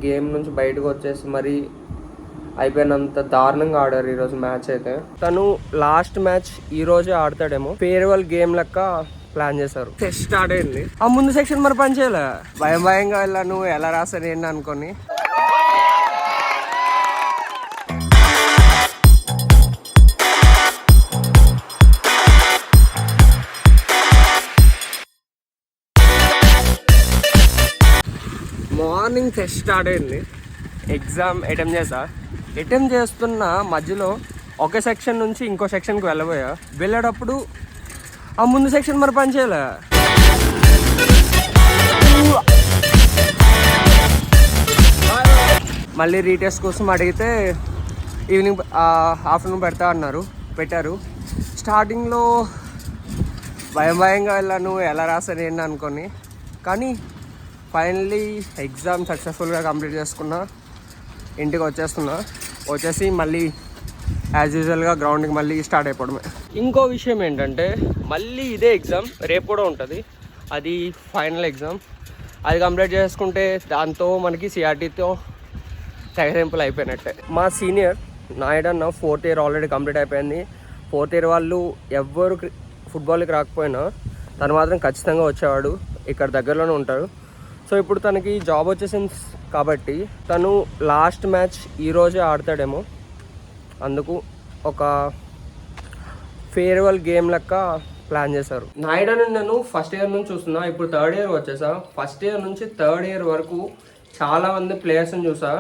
Game నుంచి బయటకు వచ్చేసి మరి అయిపోయినంత దారుణంగా ఆడారు ఈరోజు మ్యాచ్ అయితే. తను లాస్ట్ మ్యాచ్ ఈ రోజే ఆడతాడేమో, ఫేర్వెల్ గేమ్ లెక్క ప్లాన్ చేశారు. టెస్ట్ స్టార్ట్ అయింది. ఆ ముందు సెక్షన్ మరి పని చేయలే, భయంగా వెళ్ళాను ఎలా రాసాను ఏంటి అనుకోని. మార్నింగ్ టెస్ట్ స్టార్ట్ అయింది. ఎగ్జామ్ అటెంప్ట్ చేస్తున్న మధ్యలో ఒక సెక్షన్ నుంచి ఇంకో సెక్షన్కి వెళ్ళేటప్పుడు ఆ ముందు సెక్షన్ మరి పని చేయలే. మళ్ళీ రీటెస్ట్ కోసం అడిగితే ఈవినింగ్ ఆఫ్టర్నూన్ పెట్టారు. స్టార్టింగ్లో భయంగా వెళ్ళాను ఎలా రాసాను ఏంటి అనుకోని, కానీ ఫైనల్లీ ఎగ్జామ్ సక్సెస్ఫుల్గా కంప్లీట్ చేసుకున్నా. ఇంటికి వచ్చేసి మళ్ళీ యాజ్ యూజువల్గా గ్రౌండ్కి మళ్ళీ స్టార్ట్ అయిపోవడమే. ఇంకో విషయం ఏంటంటే మళ్ళీ ఇదే ఎగ్జామ్ రేపు కూడా ఉంటుంది. అది ఫైనల్ ఎగ్జామ్. అది కంప్లీట్ చేసుకుంటే దాంతో మనకి సిఆర్టీతో తెగరింపులు అయిపోయినట్టే. మా సీనియర్ నాయుడన్న 4th ఇయర్ ఆల్రెడీ కంప్లీట్ అయిపోయింది. 4th ఇయర్ వాళ్ళు ఎవ్వరు ఫుట్బాల్కి రాకపోయినా తను మాత్రం ఖచ్చితంగా వచ్చేవాడు. ఇక్కడ దగ్గరలోనే ఉంటారు. సో ఇప్పుడు తనకి జాబ్ వచ్చేసింది కాబట్టి తను లాస్ట్ మ్యాచ్ ఈరోజే ఆడతాడేమో, అందుకు ఒక ఫేర్వెల్ గేమ్ లెక్క ప్లాన్ చేశారు. నాయుడని నేను ఫస్ట్ ఇయర్ నుంచి చూస్తున్నా, ఇప్పుడు 3rd ఇయర్ వచ్చేసా. ఫస్ట్ ఇయర్ నుంచి 3rd ఇయర్ వరకు చాలామంది ప్లేయర్స్ని చూసా,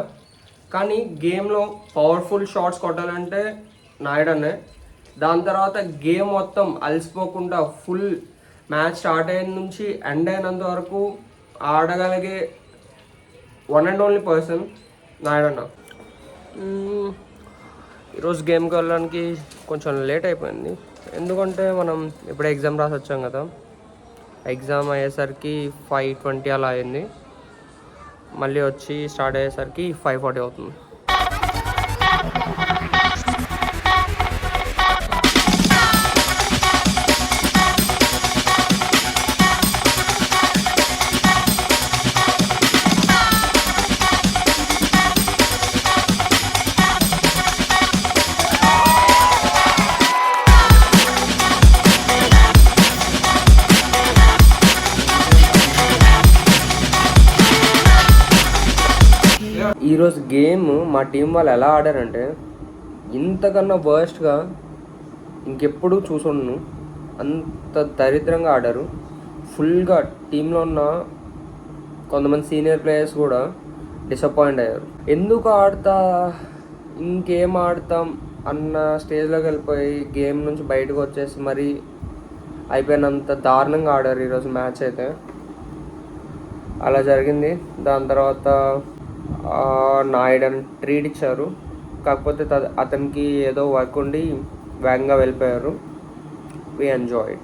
కానీ గేమ్లో పవర్ఫుల్ షాట్స్ కొట్టాలంటే నాయుడనే. దాని తర్వాత గేమ్ మొత్తం అలసిపోకుండా ఫుల్ మ్యాచ్ స్టార్ట్ అయిన నుంచి ఎండ్ అయినంత వరకు ఆడగలిగే వన్ అండ్ ఓన్లీ పర్సన్ నాయుడన్న. ఈరోజు గేమ్కి వెళ్ళడానికి కొంచెం లేట్ అయిపోయింది, ఎందుకంటే మనం ఇప్పుడు ఎగ్జామ్ రాసి వచ్చాం కదా. ఎగ్జామ్ అయ్యేసరికి 5:20 అలా అయింది. మళ్ళీ వచ్చి స్టార్ట్ అయ్యేసరికి 5:40 అవుతుంది. ఈరోజు గేమ్ మా టీం వాళ్ళు ఎలా ఆడారంటే ఇంతకన్నా వర్స్ట్గా ఇంకెప్పుడు చూసుండను, అంత దరిద్రంగా ఆడారు. ఫుల్గా టీంలో ఉన్న కొంతమంది సీనియర్ ప్లేయర్స్ కూడా డిసప్పాయింట్ అయ్యారు. ఎందుకు ఇంకేం ఆడతాం అన్న స్టేజ్లోకి వెళ్ళిపోయి గేమ్ నుంచి బయటకు వచ్చేసి మరి అయిపోయినంత దారుణంగా ఆడారు ఈరోజు మ్యాచ్ అయితే. అలా జరిగింది. దాని తర్వాత నాయుడని ట్రీట్ ఇచ్చారు, కాకపోతే అతనికి ఏదో వర్క్ ఉండి వేగంగా వెళ్ళిపోయారు. We enjoyed.